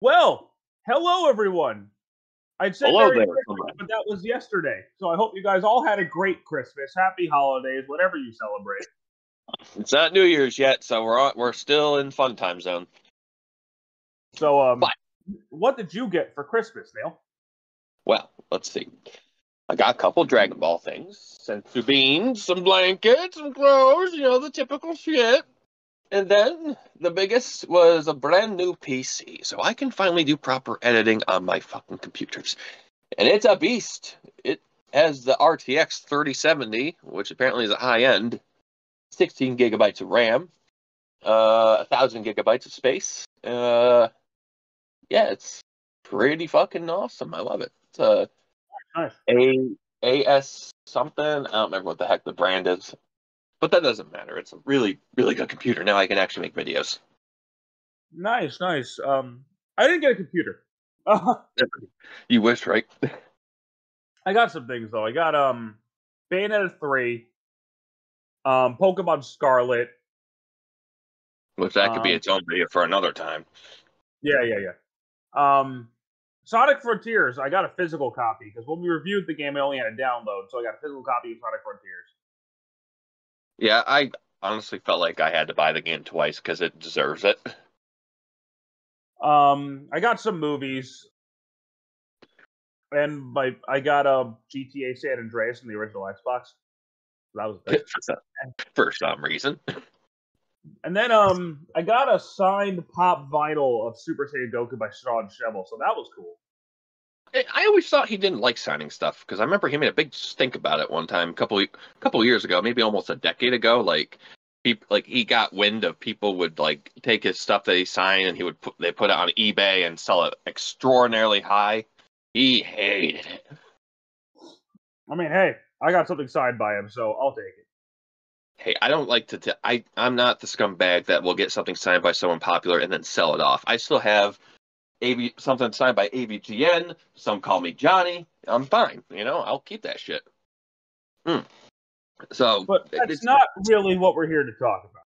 Well, hello everyone. I'd say Hello Merry there, Christmas, somebody. but that was yesterday. So I hope you guys all had a great Christmas. Happy holidays, whatever you celebrate. It's not New Year's yet, so we're still in fun time zone. So, But what did you get for Christmas, Neil? well, let's see. I got a couple Dragon Ball things, senzu beans, some blankets, some clothes, the typical shit. And then the biggest was a brand new PC, so I can finally do proper editing on my fucking computers. And it's a beast. It has the RTX 3070, which apparently is a high end, 16 gigabytes of RAM, 1,000 gigabytes of space. Yeah, it's pretty fucking awesome. I love it. It's Nice. AS something. I don't remember what the heck the brand is, but that doesn't matter. It's a really, really good computer. Now I can actually make videos. Nice. I didn't get a computer. You wish, right? I got some things though. I got Bayonetta 3, Pokemon Scarlet. Which that could be its own video for another time. Yeah. Sonic Frontiers. I got a physical copy because when we reviewed the game, I only had a download, so I got a physical copy of Sonic Frontiers. Yeah, I honestly felt like I had to buy the game twice because it deserves it. I got some movies, and I got a GTA San Andreas in the original Xbox. So that was good. For some reason. And then I got a signed pop vinyl of Super Saiyan Goku by Sean Shovel, so that was cool. I always thought he didn't like signing stuff because I remember he made a big stink about it one time, a couple years ago, maybe almost a decade ago. He got wind of people would like take his stuff that he signed and they put it on eBay and sell it extraordinarily high. He hated it. I mean, hey, I got something signed by him, so I'll take it. Hey, I don't like to. I'm not the scumbag that will get something signed by someone popular and then sell it off. I still have something signed by AVGN. Some call me Johnny. I'm fine. I'll keep that shit. So, but that's not really what we're here to talk about.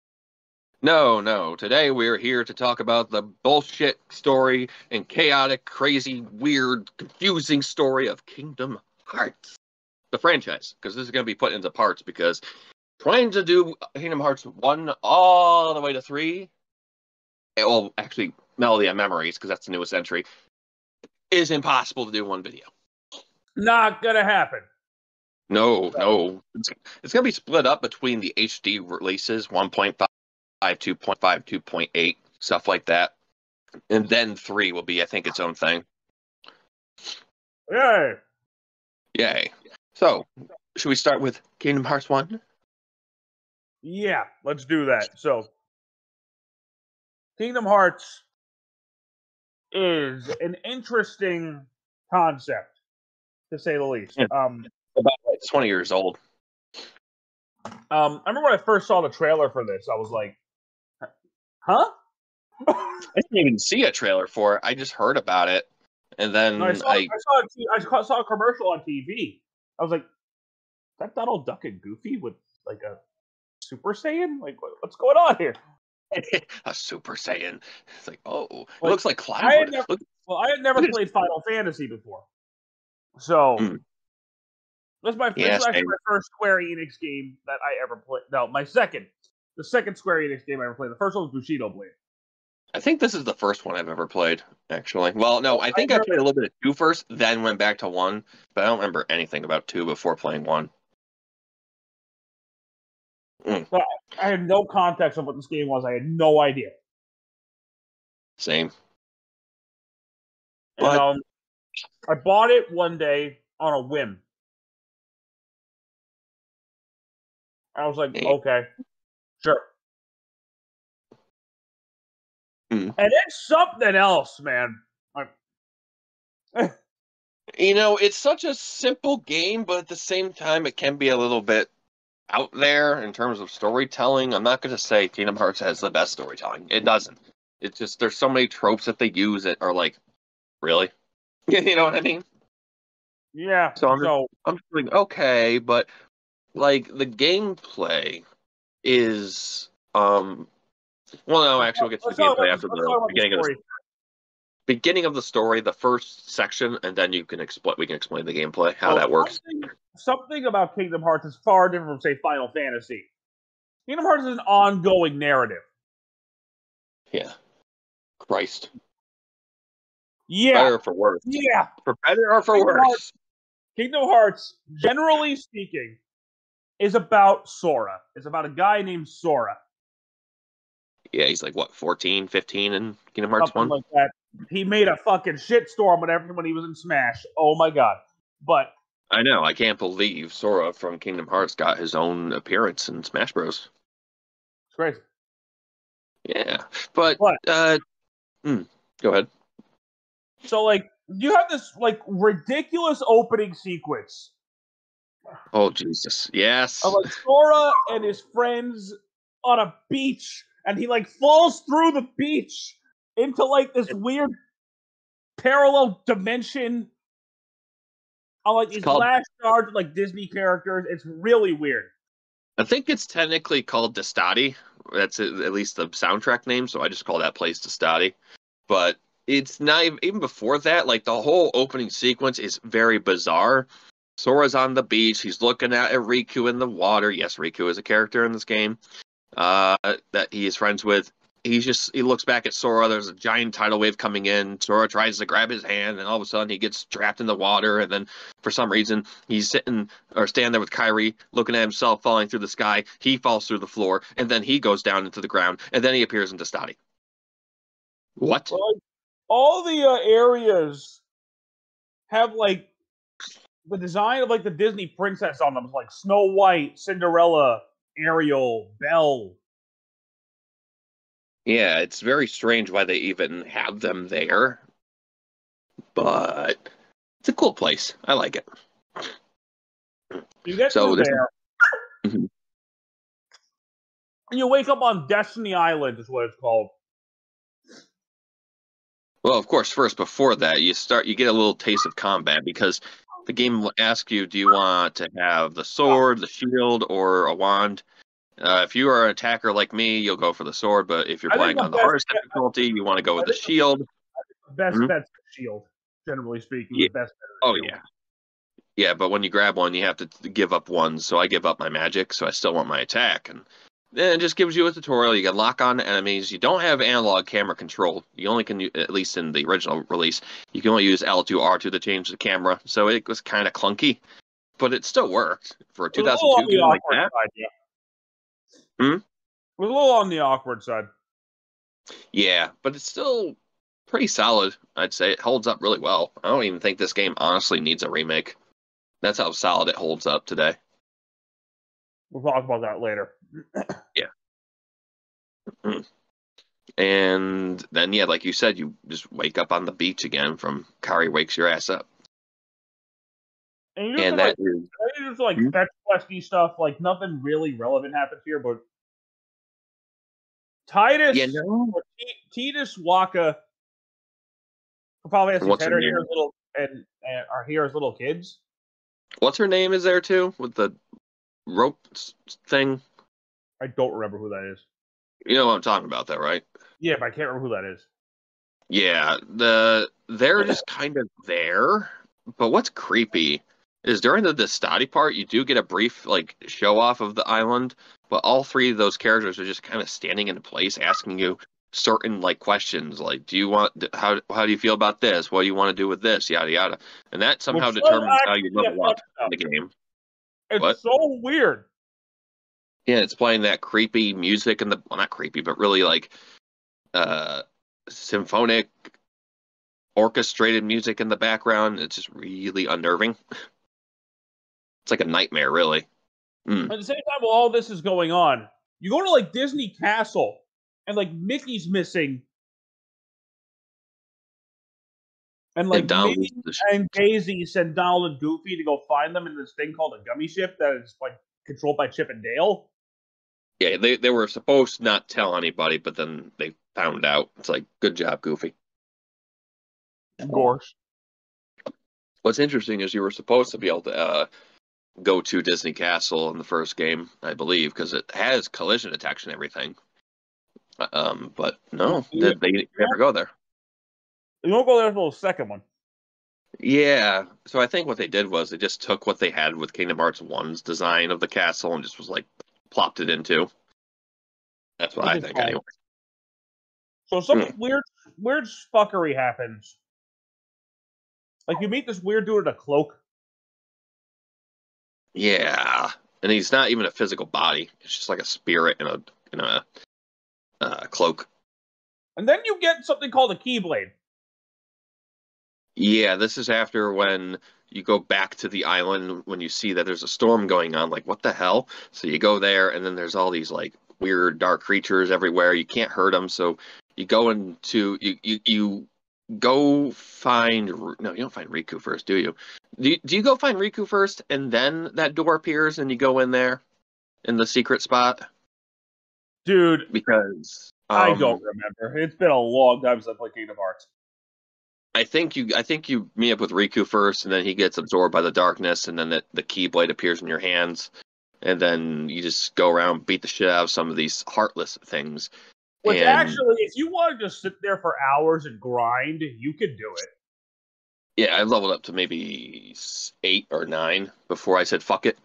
No. Today we're here to talk about the bullshit story and chaotic, crazy, weird, confusing story of Kingdom Hearts, the franchise. Because this is going to be put into parts because trying to do Kingdom Hearts 1 all the way to 3, well, actually, Melody of Memories, because that's the newest entry, is impossible to do one video. Not gonna happen. No. It's going to be split up between the HD releases, 1.5, 2.5, 2.8, stuff like that. And then 3 will be, I think, its own thing. Yay. So, should we start with Kingdom Hearts 1? Yeah, let's do that. So, Kingdom Hearts is an interesting concept, to say the least. Yeah. About 20 years old. I remember when I first saw the trailer for this, I was like, huh? I didn't even see a trailer for it. I just heard about it. And then I saw a commercial on TV. I was like, is that Donald Duck and Goofy with like a Super Saiyan? Like, what's going on here? A Super Saiyan. It's like, it looks like Cloud. I had never played Final Fantasy before. So, this is actually my first Square Enix game that I ever played. No, the second Square Enix game I ever played. The first one was Bushido Blade. I think this is the first one I've ever played, actually. Well, no, I think I played a little bit of 2 first, then went back to 1, but I don't remember anything about 2 before playing 1. So I had no context of what this game was. I had no idea. Same. And, I bought it one day on a whim. I was like, okay, sure. And it's something else, man. It's such a simple game, but at the same time, it can be a little bit out there in terms of storytelling. I'm not going to say Kingdom Hearts has the best storytelling. It doesn't. It's just there's so many tropes that they use that are like, really? You know what I mean? Yeah. So I'm just like, okay, but like the gameplay is well, no, actually, we'll get to the gameplay after the beginning of the beginning of the story, the first section, and then we can explain the gameplay, how that works. Something about Kingdom Hearts is far different from, say, Final Fantasy. Kingdom Hearts is an ongoing narrative. Yeah. Christ. Yeah. Better or for worse. Yeah. For better or for worse. Kingdom Hearts, generally speaking, is about Sora. It's about a guy named Sora. Yeah, he's like, what, 14, 15 in Kingdom Hearts 1? Like that. He made a fucking shitstorm when he was in Smash. Oh my god. But I know, I can't believe Sora from Kingdom Hearts got his own appearance in Smash Bros. It's crazy. Yeah, but go ahead. So, like, you have this, like, ridiculous opening sequence. Oh, Jesus. Yes. Of, like, Sora and his friends on a beach, and he, like, falls through the beach into, like, this weird parallel dimension on, like, these flash cards, like, Disney characters. It's really weird. I think it's technically called Destati. That's at least the soundtrack name, so I just call that place Destati. But it's not even before that. Like, the whole opening sequence is very bizarre. Sora's on the beach. He's looking at Riku in the water. Yes, Riku is a character in this game that he is friends with. He looks back at Sora. There's a giant tidal wave coming in. Sora tries to grab his hand, and all of a sudden he gets trapped in the water. And then for some reason he's standing there with Kairi, looking at himself falling through the sky. He falls through the floor, and then he goes down into the ground, and then he appears in Destati. What? Well, all the areas have, like, the design of, like, the Disney princess on them, like Snow White, Cinderella, Ariel, Belle. Yeah, it's very strange why they even have them there. But it's a cool place. I like it. You get there, and you wake up on Destiny Island, is what it's called. Well, of course, first, before that, you get a little taste of combat, because the game will ask you, do you want to have the sword, the shield, or a wand? If you are an attacker like me, you'll go for the sword, but if you're playing on the hardest difficulty, you want to go with the shield. The best bet's the shield, generally speaking. Yeah. The best yeah. Yeah, but when you grab one, you have to give up one, so I give up my magic, so I still want my attack. And then it just gives you a tutorial. You can lock on enemies. You don't have analog camera control. You only can, at least in the original release, you can only use L2, R2 to change the camera, so it was kind of clunky, but it still worked for a 2002 game like that. We're a little on the awkward side. Yeah, but it's still pretty solid, I'd say. It holds up really well. I don't even think this game honestly needs a remake. That's how solid it holds up today. We'll talk about that later. Yeah. And then, yeah, like you said, you just wake up on the beach again from Kairi wakes your ass up. And that is just like fetch questy stuff. Like, nothing really relevant happens here, but Tidus Waka probably has some better here and are here as little kids. What's her name is there too with the rope thing? I don't remember who that is. You know what I'm talking about, though, right? Yeah, but I can't remember who that is. Yeah, they're just kind of there. But what's creepy is during the Destati part, you do get a brief like show off of the island, but all three of those characters are just kind of standing in place, asking you certain like questions, like, do you want how do you feel about this? What do you want to do with this? Yada yada, and that somehow determines how you level up in the game. It's so weird. Yeah, it's playing that creepy music and not creepy, but really like symphonic orchestrated music in the background. It's just really unnerving. It's like a nightmare, really. At the same time, while all this is going on, you go to like Disney Castle and like Mickey's missing. And like Minnie and Daisy send Donald and Goofy to go find them in this thing called a gummy ship that is like controlled by Chip and Dale. Yeah, they were supposed to not tell anybody, but then they found out. It's like, good job, Goofy. Of course. What's interesting is you were supposed to be able to go to Disney Castle in the first game, I believe, because it has collision detection and everything. But no, they never go there. You won't go there until the second one. Yeah, so I think what they did was they just took what they had with Kingdom Hearts 1's design of the castle and just was like plopped it into. That's what I think, anyway. So some weird fuckery happens. Like you meet this weird dude in a cloak. Yeah, and he's not even a physical body; it's just like a spirit in a cloak. And then you get something called a Keyblade. Yeah, this is after when you go back to the island when you see that there's a storm going on. Like, what the hell? So you go there, and then there's all these like weird dark creatures everywhere. You can't hurt them, so you go into you go find no, you don't find Riku first, do you? Do you go find Riku first, and then that door appears, and you go in there in the secret spot? Dude, because I don't remember. It's been a long time since I played Kingdom Hearts. I think you meet up with Riku first, and then he gets absorbed by the darkness, and then the Keyblade appears in your hands, and then you just go around beat the shit out of some of these heartless things. Which actually, if you wanted to sit there for hours and grind, you could do it. Yeah, I leveled up to maybe 8 or 9 before I said fuck it.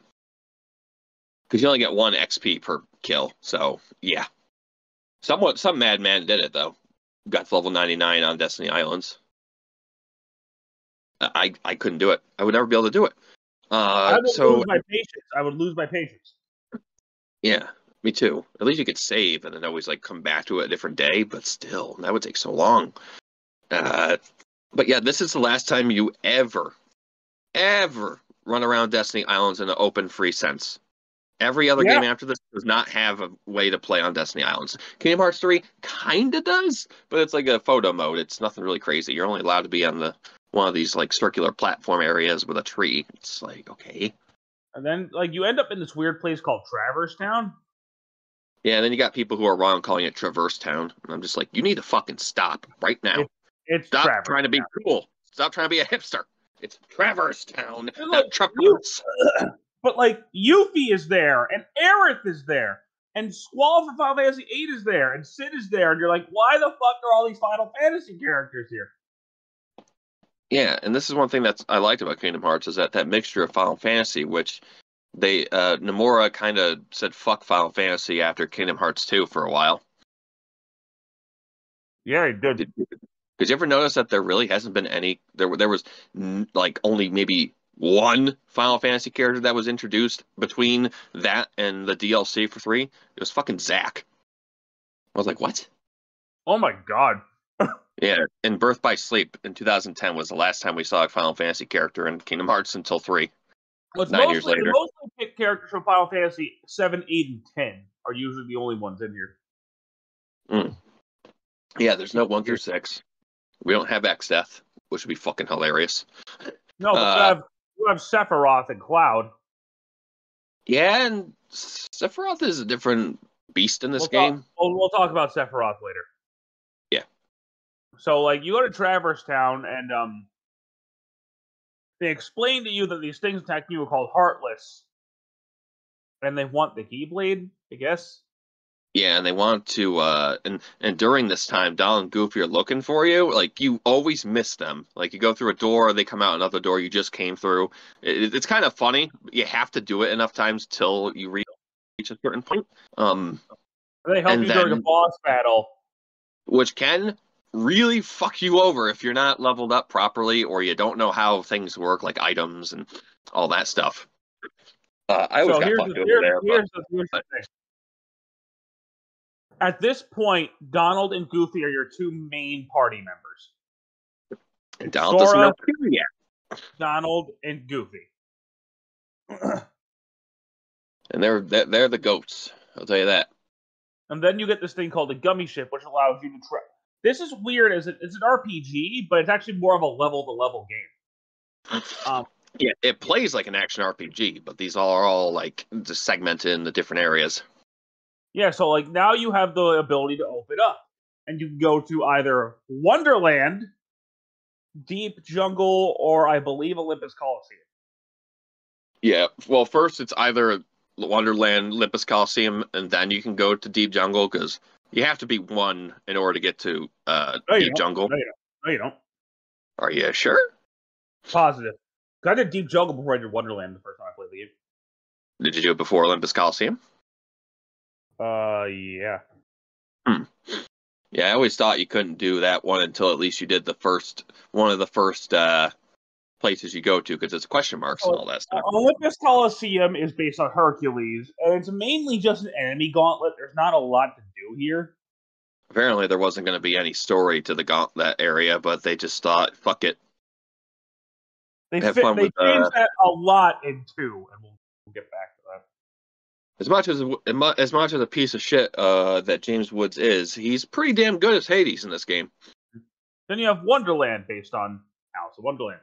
Because you only get 1 XP per kill, so yeah. Some madman did it though. Got to level 99 on Destiny Islands. I couldn't do it. I would never be able to do it. I would lose my patience. I would lose my patience. Yeah, me too. At least you could save and then always like come back to it a different day, but still, that would take so long. But yeah, this is the last time you ever run around Destiny Islands in an open free sense. Every other game after this does not have a way to play on Destiny Islands. Kingdom Hearts 3 kinda does, but it's like a photo mode. It's nothing really crazy. You're only allowed to be on one of these like circular platform areas with a tree. It's like, okay. And then like you end up in this weird place called Traverse Town. Yeah, and then you got people who are wrong calling it Traverse Town. And I'm just like, you need to fucking stop right now. It's Stop Traverse trying to be cool. Stop trying to be a hipster. It's Traverse Town, not Traverse. But like Yuffie is there, and Aerith is there, and Squall from Final Fantasy VIII is there, and Sid is there, and you're like, why the fuck are all these Final Fantasy characters here? Yeah, and this is one thing that I liked about Kingdom Hearts is that mixture of Final Fantasy, which they Nomura kind of said fuck Final Fantasy after Kingdom Hearts 2 for a while. Yeah, he did. Did you ever notice that there really hasn't been any? There was like only maybe 1 Final Fantasy character that was introduced between that and the DLC for 3. It was fucking Zack. I was like, what? Oh my god. Yeah, and Birth by Sleep in 2010 was the last time we saw a Final Fantasy character in Kingdom Hearts until 3. 9 years later. The mostly picked characters from Final Fantasy 7, 8, and 10 are usually the only ones in here. Yeah, there's no 1 through 6. We don't have Exdeath, which would be fucking hilarious. No, but you have Sephiroth and Cloud. Yeah, and Sephiroth is a different beast in this game. We'll talk about Sephiroth later. Yeah. So, like, you go to Traverse Town, and they explain to you that these things attacking you are called Heartless, and they want the Keyblade, I guess. Yeah, and they want to, and during this time, Donald and Goofy are looking for you. Like, you always miss them. Like, you go through a door, they come out another door you just came through. It's kind of funny. You have to do it enough times till you reach a certain point. They help you during a boss battle. Which can really fuck you over if you're not leveled up properly or you don't know how things work, like items and all that stuff. I always got fucked over there. Here's the thing. At this point, Donald and Goofy are your 2 main party members. And Donald doesn't know who yet. Donald and Goofy. And they're the goats. I'll tell you that. And then you get this thing called the Gummy Ship, which allows you to track. This is weird. It's an RPG, but it's actually more of a level-to-level game. Yeah, it plays like an action RPG, but these are all like just segmented in the different areas. Yeah, so like now you have the ability to open up, and you can go to either Wonderland, Deep Jungle, or I believe Olympus Coliseum. Yeah, well, first it's either Wonderland, Olympus Coliseum, and then you can go to Deep Jungle because you have to be 1 in order to get to Deep Jungle. No, you don't. Are you sure? Positive. I did Deep Jungle before I did Wonderland the first time I played the game. Did you do it before Olympus Coliseum? Yeah. Yeah, I always thought you couldn't do that one until at least you did one of the first places you go to, because it's question marks and all that stuff. Olympus Coliseum is based on Hercules, and it's mainly just an enemy gauntlet. There's not a lot to do here. Apparently, there wasn't going to be any story to that area, but they just thought, fuck it. They changed that a lot in 2, and we'll get back to that. As much as a piece of shit that James Woods is, he's pretty damn good as Hades in this game. Then you have Wonderland based on Alice in Wonderland.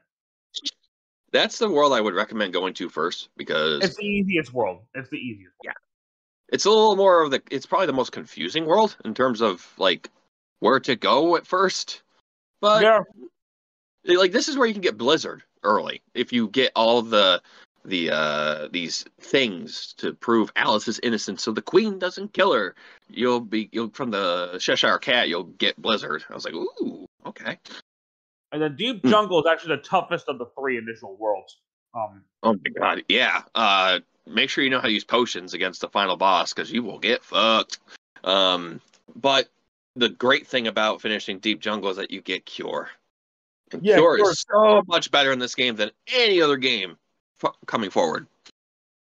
That's the world I would recommend going to first, because it's the easiest world. It's the easiest. Yeah, it's a little more of it's probably the most confusing world in terms of like where to go at first. But yeah, like this is where you can get Blizzard early if you get all these things to prove Alice's innocence, so the Queen doesn't kill her. You'll from the Cheshire Cat, you'll get Blizzard. I was like, ooh, okay. And then Deep Jungle is actually the toughest of the 3 initial worlds. Oh my god, yeah. Make sure you know how to use potions against the final boss, because you will get fucked. But the great thing about finishing Deep Jungle is that you get Cure. And Cure is so much better in this game than any other game coming forward.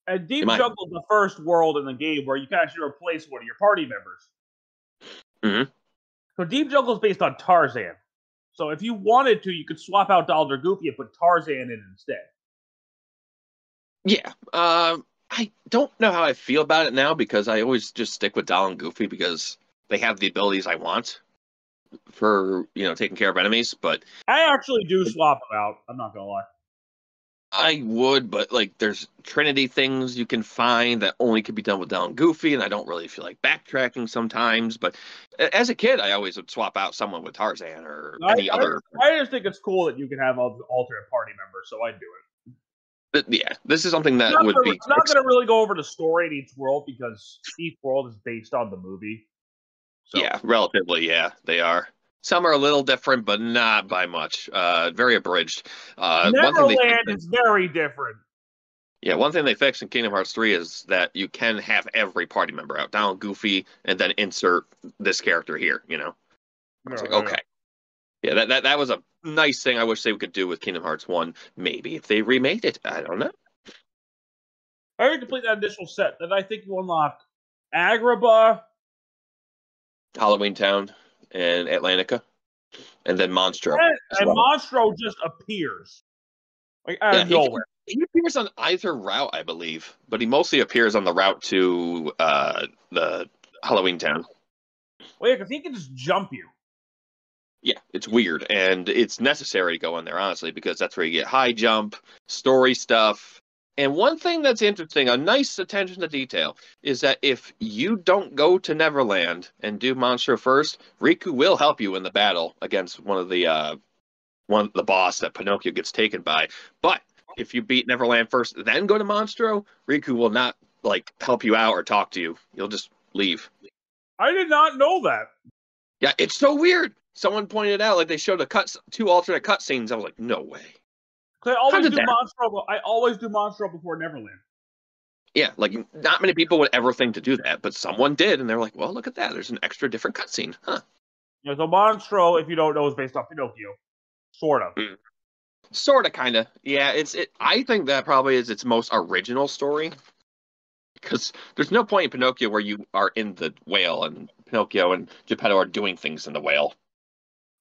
And Deep Jungle is the first world in the game where you can actually replace one of your party members. Mm-hmm. So Deep Jungle is based on Tarzan. So if you wanted to, you could swap out Donald or Goofy and put Tarzan in instead. Yeah. I don't know how I feel about it now, because I always just stick with Donald and Goofy because they have the abilities I want for, taking care of enemies. But I actually do swap them out. I'm not going to lie. I would, but there's Trinity things you can find that only could be done with Donald and Goofy, and I don't really feel like backtracking sometimes. But as a kid, I always would swap out someone with Tarzan or any other. I just think it's cool that you can have alternate party members, so I'd do it. But yeah, this is something that would be. I'm not going to really go over the story in each world, because each world is based on the movie. So. Yeah, relatively, yeah, they are. Some are a little different, but not by much. Very abridged. Neverland is very different. Yeah, one thing they fixed in Kingdom Hearts 3 is that you can have every party member out, Donald, Goofy, and then insert this character here. I was like, okay. Yeah, that was a nice thing I wish they could do with Kingdom Hearts 1. Maybe if they remade it. I don't know. I already complete that initial set. Then I think you unlock Agrabah, Halloween Town, and Atlantica, and then Monstro. And Monstro just appears. Out of nowhere. He appears on either route, I believe, but he mostly appears on the route to the Halloween Town. Well, yeah, because he can just jump you. Yeah, it's weird, and it's necessary to go in there, honestly, because that's where you get high jump, story stuff. And one thing that's interesting, a nice attention to detail, is that if you don't go to Neverland and do Monstro first, Riku will help you in the battle against one of the boss that Pinocchio gets taken by. But if you beat Neverland first, then go to Monstro, Riku will not help you out or talk to you. You'll just leave. I did not know that. Yeah, it's so weird. Someone pointed out, they showed 2 alternate cutscenes. I was like, no way. I always do Monstro before Neverland. Yeah, not many people would ever think to do that, but someone did, and they're like, well, look at that. There's an extra different cutscene. Huh. Yeah, so Monstro, if you don't know, is based off Pinocchio. Sort of. Sort of, kind of. Yeah, I think that probably is its most original story. Because there's no point in Pinocchio where you are in the whale, and Pinocchio and Geppetto are doing things in the whale.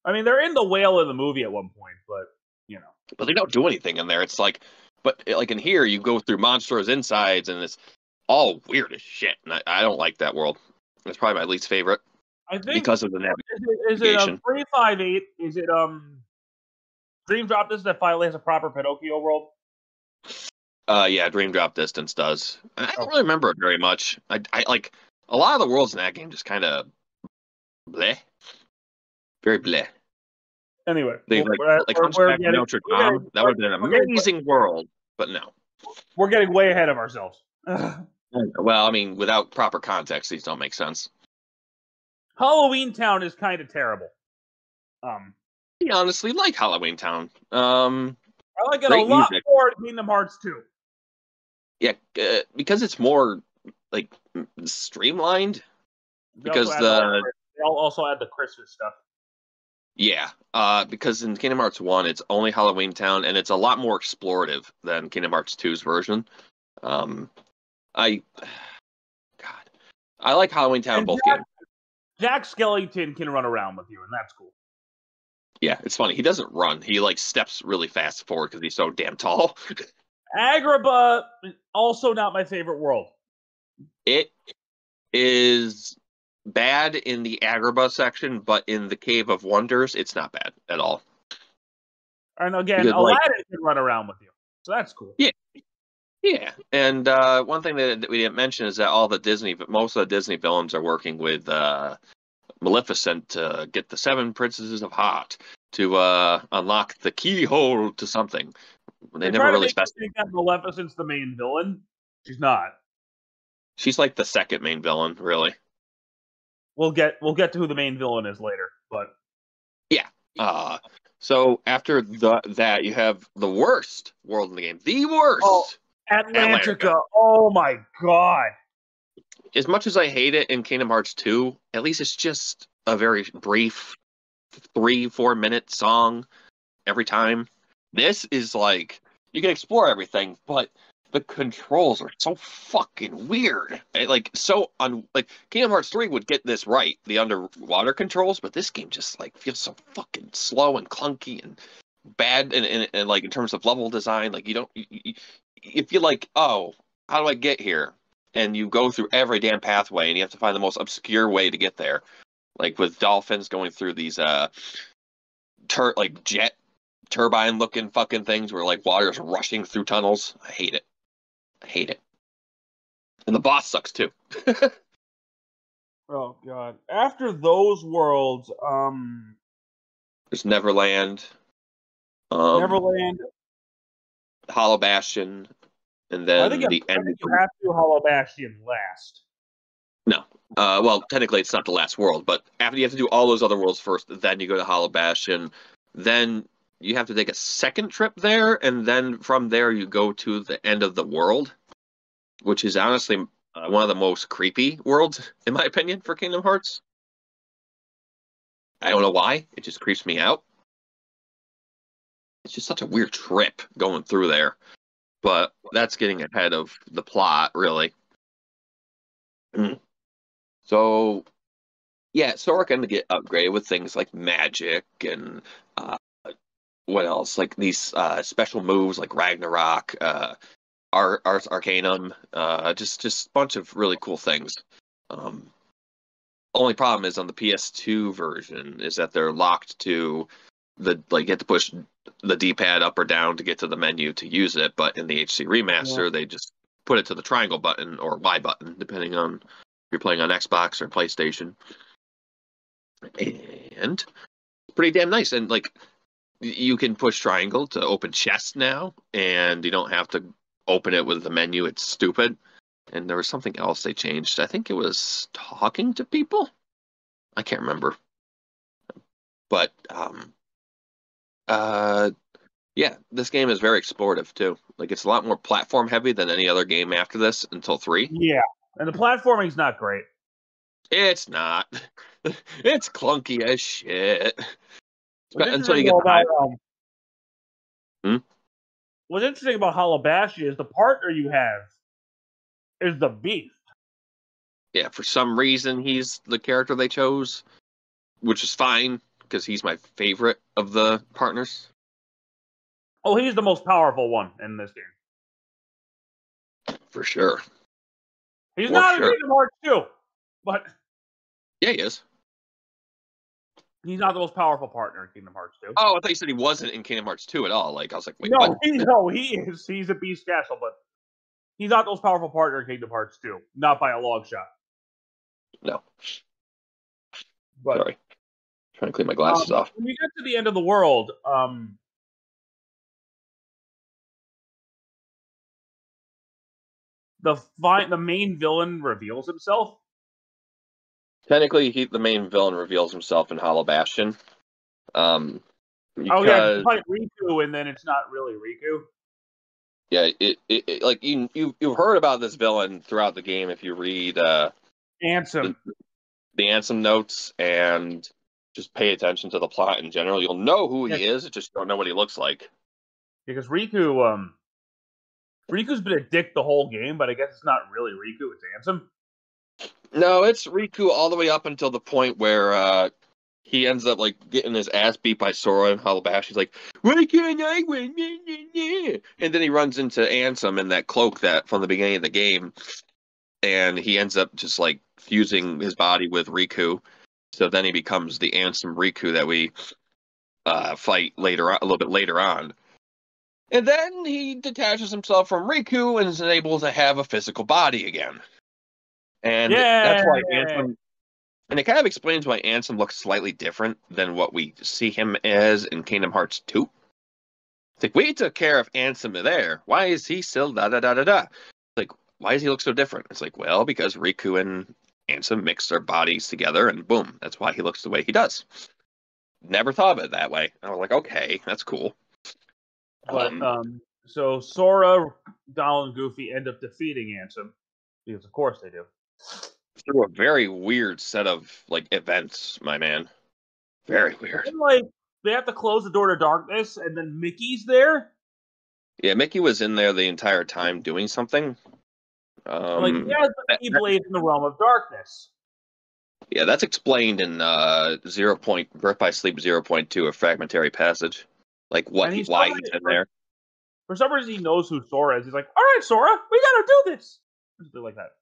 I mean, they're in the whale in the movie at one point, but, But they don't do anything in there. It's but in here, you go through Monstro's insides, and it's all weird as shit. And I don't like that world. It's probably my least favorite. I think because of the navigation. Is it 358? Is it Dream Drop Distance that finally has a proper Pinocchio world? Yeah, Dream Drop Distance does. I don't really remember it very much. I a lot of the worlds in that game just kind of bleh. Very bleh. Anyway, they Hunchback of Notre Dame. That would have been an amazing world, but no. We're getting way ahead of ourselves. Well, I mean, without proper context, these don't make sense. Halloween Town is kind of terrible. honestly like Halloween Town. I like it a lot music. more than Kingdom Hearts 2. Yeah, because it's more like streamlined. Because they also add the Christmas stuff. Yeah, because in Kingdom Hearts 1, it's only Halloween Town, and it's a lot more explorative than Kingdom Hearts 2's version. God, I like Halloween Town in both games. Jack Skellington can run around with you, and that's cool. Yeah, it's funny. He doesn't run. He, like, steps really fast forward because he's so damn tall. Agrabah, also not my favorite world. It is bad in the Agrabah section, but in the Cave of Wonders, it's not bad at all. And again, because, Aladdin can run around with you, so that's cool. Yeah. Yeah, and one thing that we didn't mention is that most of the Disney villains are working with Maleficent to get the 7 Princesses of Hot to unlock the keyhole to something. They never really specify. That Maleficent's the main villain. She's not. She's like the second main villain, really. We'll get to who the main villain is later, but yeah. So after that, you have the worst world in the game. The worst. Oh, Atlantica. Oh my god. As much as I hate it in Kingdom Hearts 2, at least it's just a very brief 3-4 minute song every time. This is like, you can explore everything, but the controls are so fucking weird. Like Kingdom Hearts 3 would get this right, the underwater controls, but this game just like feels so fucking slow and clunky and bad and like in terms of level design. Like you feel like, oh, how do I get here? And you go through every damn pathway and you have to find the most obscure way to get there. Like with dolphins going through these jet turbine looking fucking things where like water's rushing through tunnels. I hate it. And the boss sucks too. Oh god. After those worlds, there's Neverland. Neverland. Hollow Bastion. And then the end. You have to do Hollow Bastion last. No. Well, technically it's not the last world, but after you have to do all those other worlds first, then you go to Hollow Bastion. Then you have to take a second trip there, and then from there you go to the end of the world, which is honestly one of the most creepy worlds, in my opinion, for Kingdom Hearts. I don't know why. It just creeps me out. It's just such a weird trip going through there. But that's getting ahead of the plot, really. So, yeah, Sora can get upgraded with things like magic and what else? Like these special moves like Ragnarok, Ars Arcanum, just a bunch of really cool things. Only problem is on the PS2 version is that they're locked to you have to push the D-pad up or down to get to the menu to use it, but in the HD remaster, they just put it to the triangle button or Y button, depending on if you're playing on Xbox or PlayStation. And it's pretty damn nice. And like, you can push triangle to open chests now, and you don't have to open it with the menu. It's stupid. And there was something else they changed. I think it was talking to people. I can't remember. But yeah, this game is very explorative too. Like, it's a lot more platform heavy than any other game after this until 3. Yeah, and the platforming's not great. It's not. It's clunky as shit. Until you get the What's interesting about Hollow Bastion is the partner you have is the Beast. Yeah, for some reason he's the character they chose, which is fine because he's my favorite of the partners. Oh, he's the most powerful one in this game. For sure. He's not in Kingdom Hearts 2, but yeah, he is. He's not the most powerful partner in Kingdom Hearts 2. Oh, I thought you said he wasn't in Kingdom Hearts 2 at all. Like, I was like, wait, no, what? He is. He's a Beast Castle, but he's not the most powerful partner in Kingdom Hearts 2. Not by a long shot. No. But, sorry. I'm trying to clean my glasses off. When you get to the end of the world, the main villain reveals himself. Technically, the main villain reveals himself in Hollow Bastion. Oh yeah, you fight Riku and then it's not really Riku. Yeah, it like you've heard about this villain throughout the game if you read Ansem. The Ansem notes and just pay attention to the plot in general. You'll know who he is, just don't know what he looks like. Because Riku's been a dick the whole game, but I guess it's not really Riku, it's Ansem. No, it's Riku all the way up until the point where he ends up like getting his ass beat by Sora and Hollow Bash. He's like, "Why can't I win?" And then he runs into Ansem in that cloak that from the beginning of the game, and he ends up just like fusing his body with Riku. So then he becomes the Ansem Riku that we fight later on, a little bit later on. And then he detaches himself from Riku and is able to have a physical body again. And that's why Ansem. And it kind of explains why Ansem looks slightly different than what we see him as in Kingdom Hearts 2. It's like, we took care of Ansem there. Why is he still da-da-da-da-da? Like, why does he look so different? It's like, well, because Riku and Ansem mixed their bodies together, and boom, that's why he looks the way he does. Never thought of it that way. I was like, okay, that's cool. But, so Sora, Donald, and Goofy end up defeating Ansem, because of course they do. Through a very weird set of like events, my man. Very weird. And, like, they have to close the door to darkness, and then Mickey's there. Yeah, Mickey was in there the entire time doing something. Like, he has the Keyblade in the realm of darkness. Yeah, that's explained in Birth by Sleep 0.2, a fragmentary passage. Like why he's in there. For some reason, he knows who Sora is. He's like, "All right, Sora, we gotta do this." Something like that.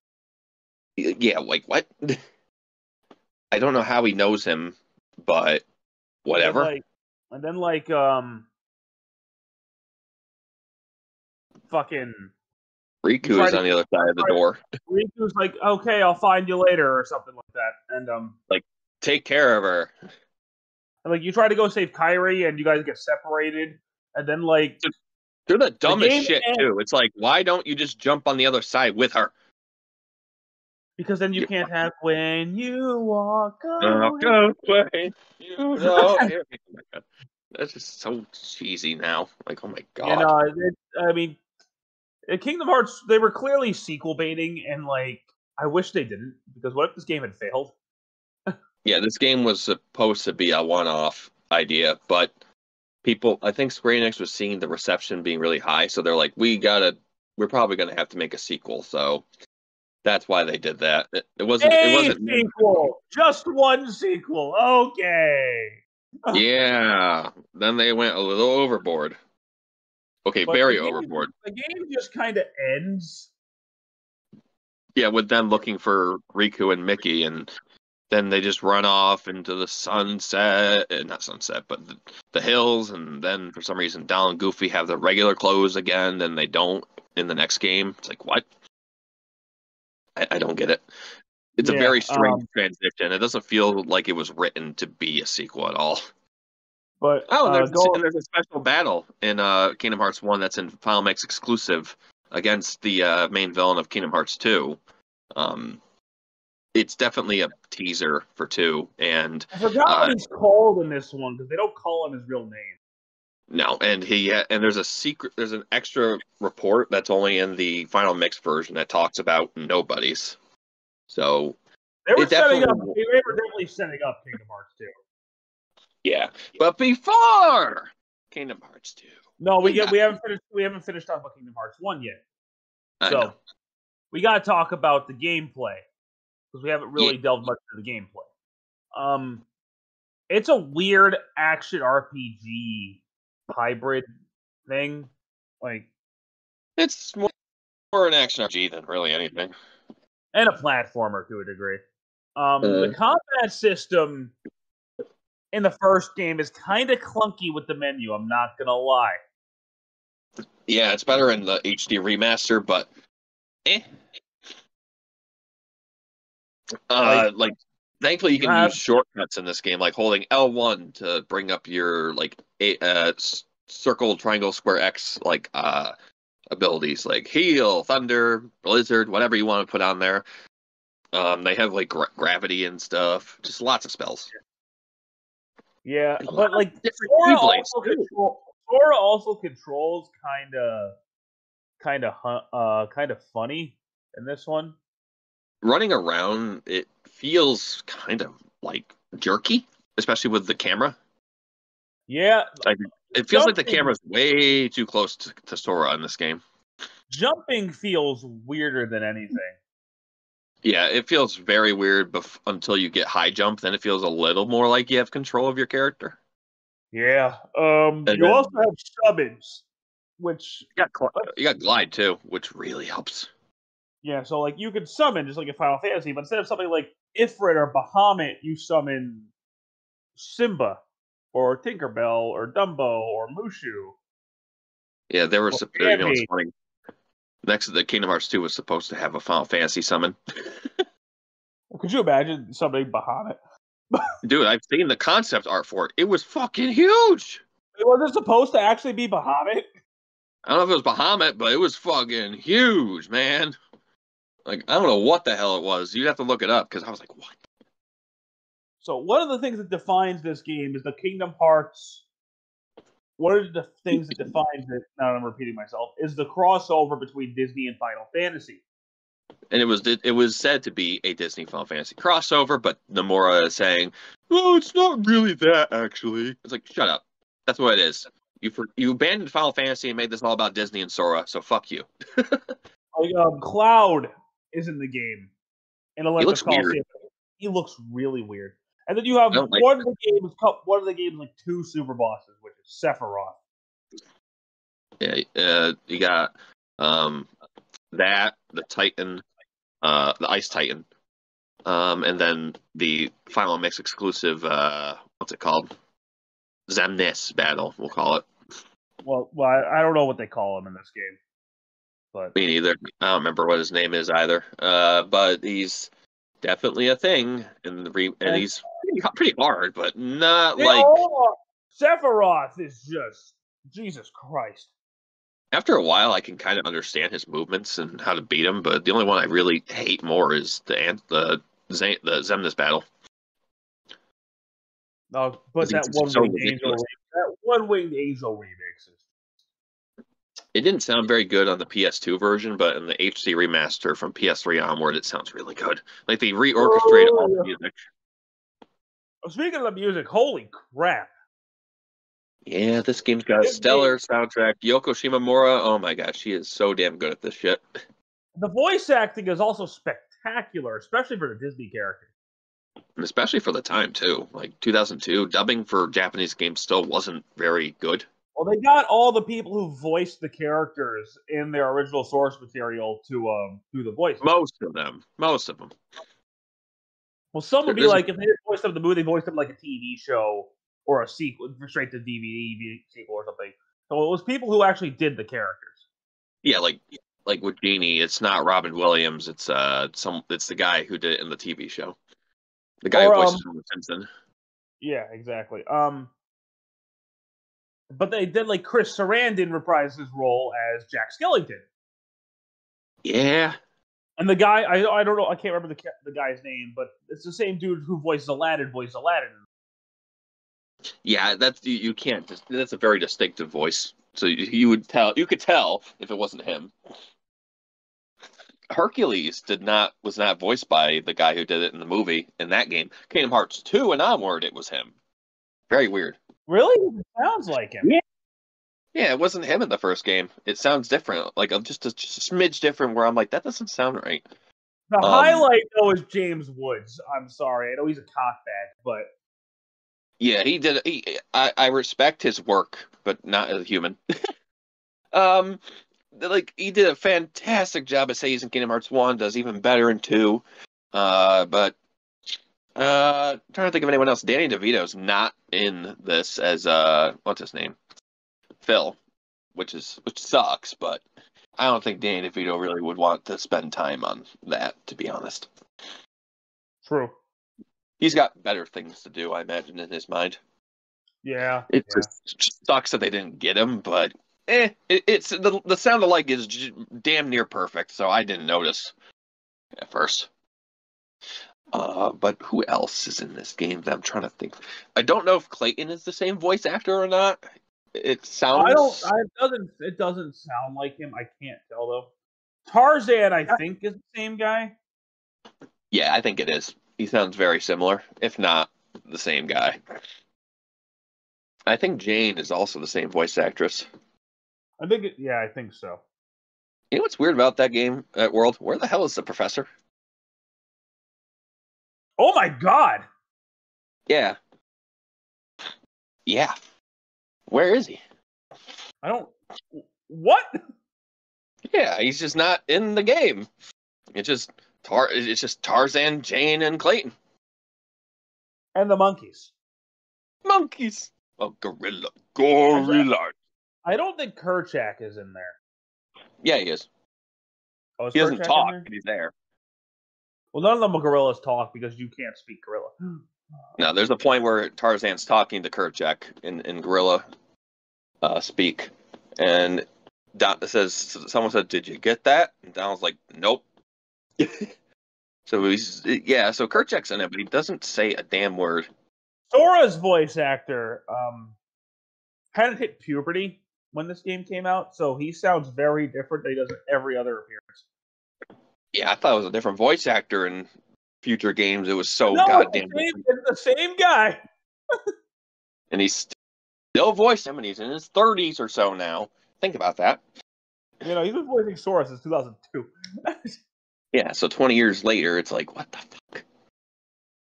Yeah, like what? I don't know how he knows him, but whatever. And then fucking Riku is on the other side of the door. Riku's like, "Okay, I'll find you later," or something like that. And like, take care of her. And like, you try to go save Kairi, and you guys get separated. And then like, they're the dumbest shit too. It's like, why don't you just jump on the other side with her? Because then you can't have when you walk away. You know. That's just so cheesy now. Like, oh my god. I mean, Kingdom Hearts, they were clearly sequel baiting, and like, I wish they didn't, because what if this game had failed? Yeah, this game was supposed to be a one-off idea, but I think Square Enix was seeing the reception being really high, so they're like, we're probably gonna have to make a sequel, so that's why they did that. It wasn't sequel, just one sequel. Okay. Yeah. Then they went a little overboard. Okay, very overboard. The game just kind of ends. Yeah, with them looking for Riku and Mickey, and then they just run off into the sunset, not sunset, but the hills, and then for some reason Donald and Goofy have the regular clothes again, then they don't in the next game. It's like, what? I don't get it. It's a very strange transition. It doesn't feel like it was written to be a sequel at all. But there's a special battle in Kingdom Hearts 1 that's in Final Mix exclusive against the main villain of Kingdom Hearts 2. It's definitely a teaser for 2, and I forgot what he's called in this one because they don't call him his real name. No, and there's an extra report that's only in the Final Mix version that talks about nobodies. So they were definitely setting up Kingdom Hearts 2. Yeah, but before Kingdom Hearts 2. No, we haven't finished talking about Kingdom Hearts 1 yet. So we got to talk about the gameplay because we haven't really delved much into the gameplay. It's a weird action RPG hybrid thing. Like, it's more an action RPG than really anything, and a platformer to a degree. The combat system in the first game is kind of clunky with the menu. I'm not gonna lie. Yeah, it's better in the HD remaster, but thankfully you can use shortcuts in this game, like holding L1 to bring up your circle, triangle, square, X abilities, like heal, thunder, blizzard, whatever you want to put on there. They have like gravity and stuff, just lots of spells. Yeah, but like Sora also controls kind of funny in this one. Running around, it feels kind of like jerky, especially with the camera. Yeah, like, it feels like the camera's way too close to Sora in this game. Jumping feels weirder than anything. Yeah, it feels very weird until you get high jump. Then it feels a little more like you have control of your character. Yeah. You also have summons, which you got glide too, which really helps. Yeah, so like you could summon just like in Final Fantasy, but instead of something like Ifrit or Bahamut, you summon Simba or Tinkerbell or Dumbo or Mushu. Yeah, there was it's funny. Next, the Kingdom Hearts 2 was supposed to have a Final Fantasy summon. Could you imagine summoning Bahamut? Dude, I've seen the concept art for it. It was fucking huge. Was it supposed to actually be Bahamut? I don't know if it was Bahamut, but it was fucking huge, man. Like, I don't know what the hell it was. You'd have to look it up, because I was like, what? So one of the things that defines this game is the Kingdom Hearts. One of the things that defines it, now I'm repeating myself, is the crossover between Disney and Final Fantasy. And it was said to be a Disney Final Fantasy crossover, but Nomura is saying, "Oh, it's not really that, actually." It's like, shut up. That's what it is. You abandoned Final Fantasy and made this all about Disney and Sora, so fuck you. Cloud is in the game in Olympus Coliseum. Weird. He looks really weird. And then you have one of the games like two super bosses, which is Sephiroth. Yeah, you got that, the Titan, the Ice Titan, and then the Final Mix exclusive, what's it called? Xemnas battle, we'll call it. Well, I don't know what they call him in this game. But me neither. I don't remember what his name is either. But he's definitely a thing, and he's pretty hard, but not like. Sephiroth is just Jesus Christ. After a while, I can kind of understand his movements and how to beat him, but the only one I really hate more is the Xemnas battle. No, but that one winged angel remix is. It didn't sound very good on the PS2 version, but in the HD remaster from PS3 onward, it sounds really good. Like they reorchestrated all the music. Speaking of the music, holy crap! Yeah, this game's got a stellar soundtrack. Yoko Shimomura, oh my gosh, she is so damn good at this shit. The voice acting is also spectacular, especially for the Disney character. And especially for the time, too. Like, 2002, dubbing for Japanese games still wasn't very good. Well, they got all the people who voiced the characters in their original source material to do the voice. Most of them. Well, some would be like, if they didn't voice them in the movie, they voiced them like a TV show or a sequel, straight to DVD sequel or something. So it was people who actually did the characters. Yeah, like with Genie, it's not Robin Williams. It's it's the guy who did it in the TV show. The guy who voices Homer Simpson. Yeah, exactly. But they did like Chris Sarandon reprise his role as Jack Skellington. Yeah. And the guy, I don't know, I can't remember the guy's name, but it's the same dude who voiced Aladdin. Yeah, you can't. That's a very distinctive voice. So you could tell if it wasn't him. Hercules was not voiced by the guy who did it in the movie in that game. Kingdom Hearts 2 and onward, it was him. Very weird. Really? It sounds like him. Yeah, it wasn't him in the first game. It sounds different, like just a smidge different. Where I'm like, that doesn't sound right. The highlight though is James Woods. I'm sorry, I know he's a cockbag, but yeah, he did. I respect his work, but not as a human. Like he did a fantastic job at Say's in Kingdom Hearts 1. Does even better in 2. But trying to think of anyone else. Danny DeVito's not in this as what's his name? Phil, which sucks, but I don't think Danny DeVito really would want to spend time on that, to be honest. True. He's got better things to do, I imagine, in his mind. Yeah. It just sucks that they didn't get him, but it's the sound alike is damn near perfect, so I didn't notice at first. But who else is in this game that I'm trying to think? I don't know if Clayton is the same voice actor or not. It sounds. It doesn't sound like him. I can't tell though. Tarzan, I think, is the same guy. Yeah, I think it is. He sounds very similar, if not the same guy. I think Jane is also the same voice actress. I think so. You know what's weird about that game, that world? Where the hell is the professor? Oh my god! Yeah. Yeah. Where is he? What? Yeah, he's just not in the game. It's just Tarzan, Jane, and Clayton. And the monkeys. Monkeys. Oh, gorilla. I don't think Kerchak is in there. Yeah, he is. Oh, he doesn't talk, but he's there. Well, none of the gorillas talk because you can't speak gorilla. No, there's a point where Tarzan's talking to Kerchak in gorilla speak, and someone said, "Did you get that?" And Donald's like, "Nope." So Kerchak's in it, but he doesn't say a damn word. Sora's voice actor hadn't hit puberty when this game came out, so he sounds very different than he does in every other appearance. Yeah, I thought it was a different voice actor in future games. It was goddamn different. It's the same guy. And he's still voicing him, and he's in his 30s or so now. Think about that. You know, he's been voicing Sora since 2002. Yeah, so 20 years later, it's like, what the fuck?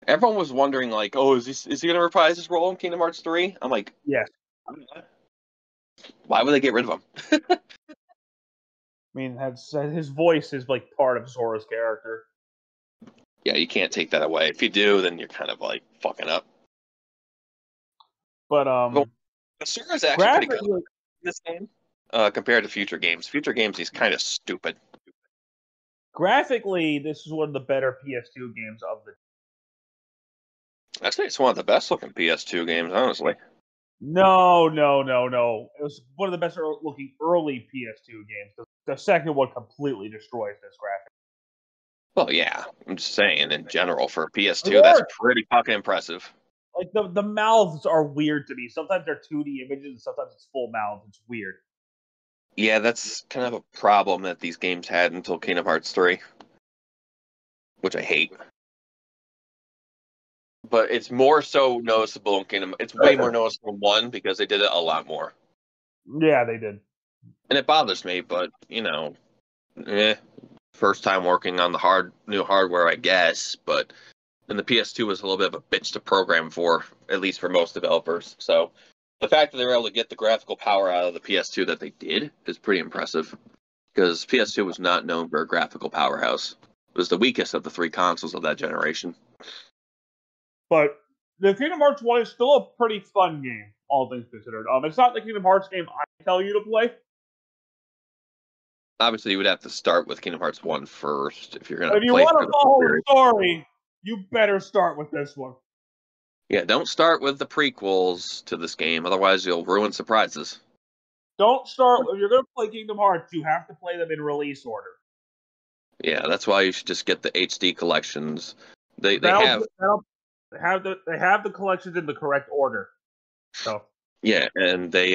Everyone was wondering, like, oh, is he going to reprise his role in Kingdom Hearts 3? I'm like, yes. Why would they get rid of him? I mean, his voice is like part of Sora's character. Yeah, you can't take that away. If you do, then you're kind of like fucking up. But Sora's actually pretty good in this game compared to future games. Future games, he's kind of stupid. Graphically, this is one of the better PS2 games of the. I'd say it's one of the best looking PS2 games, honestly. No. It was one of the best looking early PS2 games. The second one completely destroys this graphic. Well, yeah. I'm just saying, in general, for PS2, that's pretty fucking impressive. Like, the mouths are weird to me. Sometimes they're 2D images, and sometimes it's full mouths. It's weird. Yeah, that's kind of a problem that these games had until Kingdom Hearts 3. Which I hate. But it's more so noticeable in Kingdom. It's way more noticeable in 1 because they did it a lot more. Yeah, they did. And it bothers me, but, you know, first time working on the new hardware, I guess. But then the PS2 was a little bit of a bitch to program for, at least for most developers. So the fact that they were able to get the graphical power out of the PS2 that they did is pretty impressive. Because PS2 was not known for a graphical powerhouse. It was the weakest of the 3 consoles of that generation. But the Kingdom Hearts 1 is still a pretty fun game, all things considered. It's not the Kingdom Hearts game I tell you to play. Obviously, you would have to start with Kingdom Hearts 1 first if you're going to play. If you want to follow the story, you better start with this one. Yeah, don't start with the prequels to this game, otherwise you'll ruin surprises. Don't start. If you're going to play Kingdom Hearts, you have to play them in release order. Yeah, that's why you should just get the HD collections. They have the collections in the correct order. So yeah, and they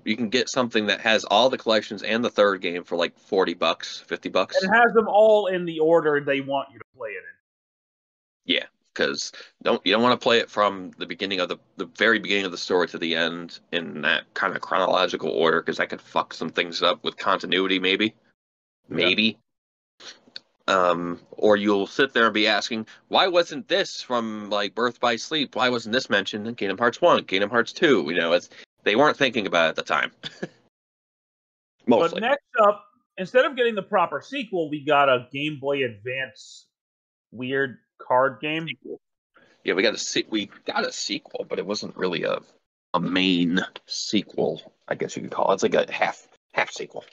you can get something that has all the collections and the third game for like $40, $50. And it has them all in the order they want you to play it in. Yeah, because you don't want to play it from the beginning of the very beginning of the story to the end in that kind of chronological order, because that could fuck some things up with continuity, maybe. Or you'll sit there and be asking, why wasn't this from like Birth by Sleep? Why wasn't this mentioned in Kingdom Hearts 1, Kingdom Hearts 2? You know, they weren't thinking about it at the time. Mostly. But next up, instead of getting the proper sequel, we got a Game Boy Advance weird card game. Yeah, we got a sequel, but it wasn't really a main sequel, I guess you could call it. It's like a half sequel.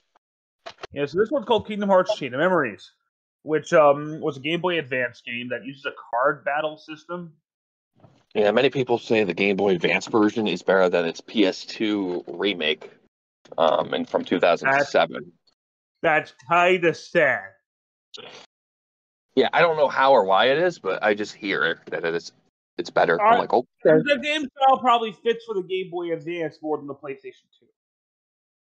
Yeah, so this one's called Kingdom Hearts Chain of Memories, which was a Game Boy Advance game that uses a card battle system. Yeah, many people say the Game Boy Advance version is better than its PS2 remake, and from 2007. That's kind of sad. Yeah, I don't know how or why it is, but I just hear that it's better. I'm like, oh, okay. The game style probably fits for the Game Boy Advance more than the PlayStation 2.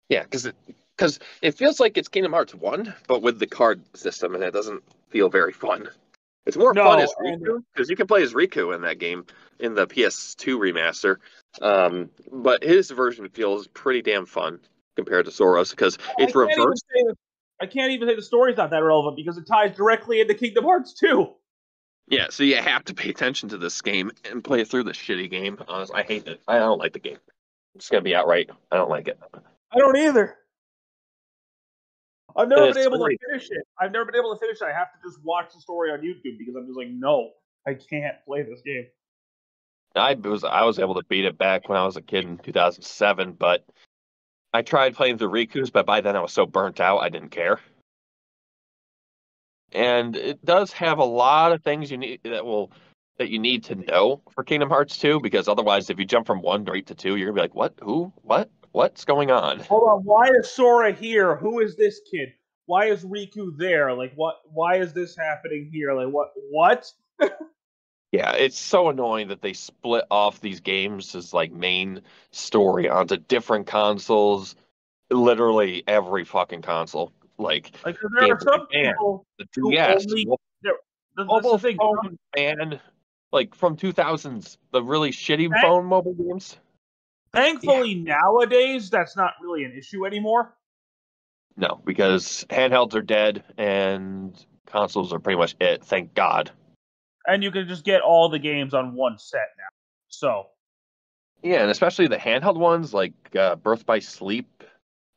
Yeah, because it feels like it's Kingdom Hearts 1, but with the card system, and it doesn't feel very fun. It's more fun as Riku, because you can play as Riku in that game, in the PS2 remaster. But his version feels pretty damn fun compared to Sora's, because it's reversed. I can't even say the story's not that relevant, because it ties directly into Kingdom Hearts 2. Yeah, so you have to pay attention to this game and play through this shitty game. Honestly, I hate it. I don't like the game. I'm just going to be outright. I don't like it. I don't either. I've never been able to finish it. I have to just watch the story on YouTube because I'm just like, no, I can't play this game. I was able to beat it back when I was a kid in 2007, but I tried playing the Riku's, but by then I was so burnt out I didn't care. And it does have a lot of things you need that you need to know for Kingdom Hearts 2, because otherwise, if you jump from 1 right to 2, you're gonna be like, what? Who? What? What's going on? Hold on, why is Sora here? Who is this kid? Why is Riku there? Like, what? Why is this happening here? Like, what? Yeah, it's so annoying that they split off these games as like main story onto different consoles, literally every fucking console. Like there are some people the DS, mobile phone, and like from 2000s, the really shitty phone mobile games. Thankfully, nowadays that's not really an issue anymore. No, because handhelds are dead and consoles are pretty much it. Thank God. And you can just get all the games on one set now. So. Yeah, and especially the handheld ones like Birth by Sleep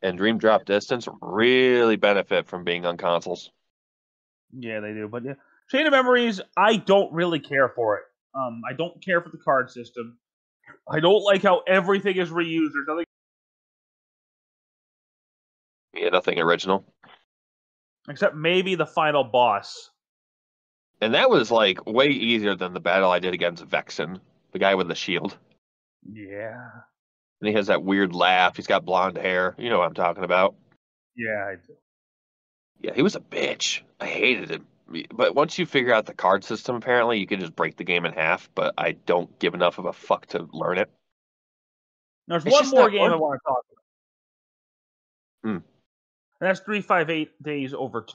and Dream Drop Distance really benefit from being on consoles. Yeah, they do. But yeah, Chain of Memories, I don't really care for it. I don't care for the card system. I don't like how everything is reused. There's nothing. Yeah, nothing original. Except maybe the final boss. And that was like way easier than the battle I did against Vexen, the guy with the shield. Yeah. And he has that weird laugh. He's got blonde hair. You know what I'm talking about. Yeah, I do. Yeah, he was a bitch. I hated him. But once you figure out the card system, apparently, you can just break the game in half, but I don't give enough of a fuck to learn it. There's one more game I want to talk about. And that's 358 Days Over 2.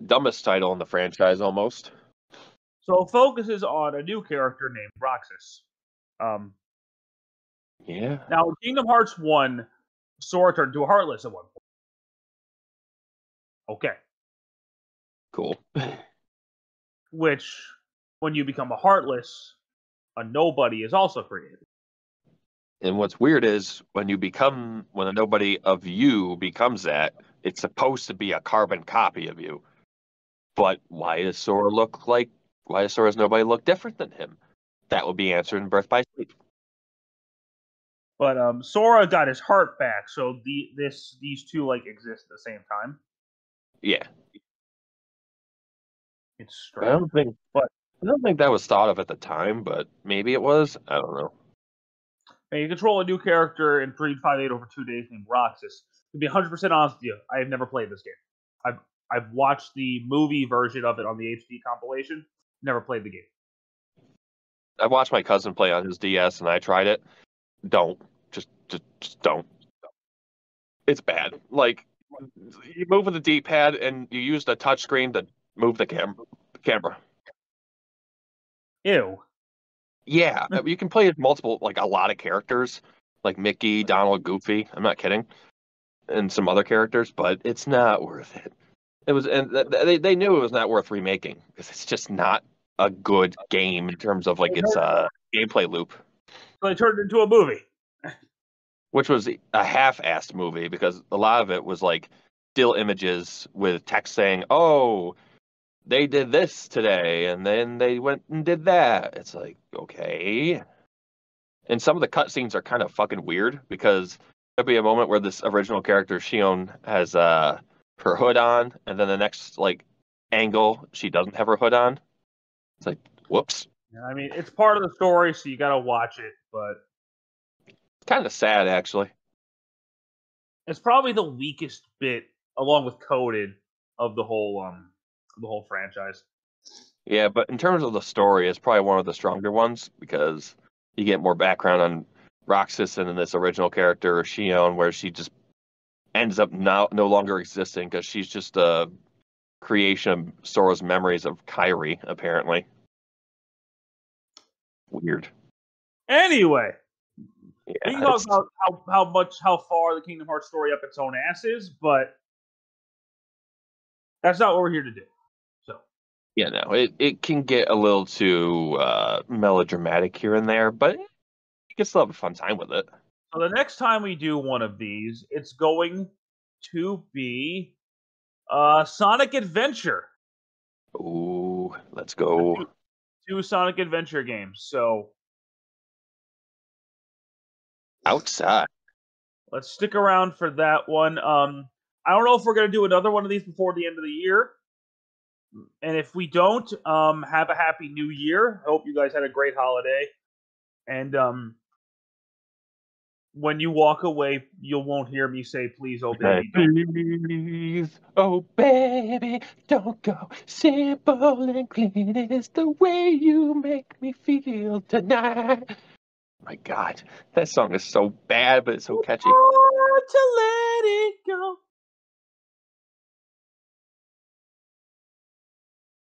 Dumbest title in the franchise, almost. So it focuses on a new character named Roxas. Yeah. Now, in Kingdom Hearts 1, Sora turned into a Heartless at one point. Okay. Cool. Which, when you become a Heartless, a nobody is also created. And what's weird is when a nobody of you becomes that, it's supposed to be a carbon copy of you. But why does Sora's nobody look different than him? That will be answered in Birth by Sleep. But Sora got his heart back, so these two like exist at the same time. Yeah. It's strange. I don't think that was thought of at the time, but maybe it was. I don't know. And you control a new character in 358 over 2 days named Roxas. To be 100% honest with you, I have never played this game. I've watched the movie version of it on the HD compilation. Never played the game. I watched my cousin play on his DS, and I tried it. Don't. Just don't. It's bad. Like, you move with the D-pad, and you use the touchscreen to move the camera. Ew. Yeah, you can play as a lot of characters, like Mickey, Donald, Goofy. I'm not kidding, and some other characters, but it's not worth it. And they knew it was not worth remaking because it's just not a good game in terms of its gameplay loop. So they turned it into a movie, which was a half-assed movie because a lot of it was like still images with text saying, "Oh, they did this today, and then they went and did that." It's like, okay. And some of the cutscenes are kind of fucking weird because there'll be a moment where this original character, Xion, has her hood on, and then the next angle, she doesn't have her hood on. It's like, whoops. I mean, it's part of the story, so you gotta watch it, but it's kind of sad, actually. It's probably the weakest bit, along with Coded, of the whole for the whole franchise. Yeah, but in terms of the story, it's probably one of the stronger ones because you get more background on Roxas and in this original character, Xion, where she just ends up no longer existing because she's just a creation of Sora's memories of Kairi, apparently. Weird. Anyway, yeah, we can talk about how far the Kingdom Hearts story up its own ass is, but that's not what we're here to do. So. Yeah, no, it can get a little too melodramatic here and there, but you can still have a fun time with it. So the next time we do one of these, it's going to be Sonic Adventure. Ooh, let's go. Two Sonic Adventure games. So outside. Let's stick around for that one. I don't know if we're gonna do another one of these before the end of the year. And if we don't, have a happy new year. I hope you guys had a great holiday. And when you walk away, you won't hear me say, please, oh baby, please, oh baby, don't go. Simple and clean is the way you make me feel tonight. My God, that song is so bad, but it's so catchy. To let it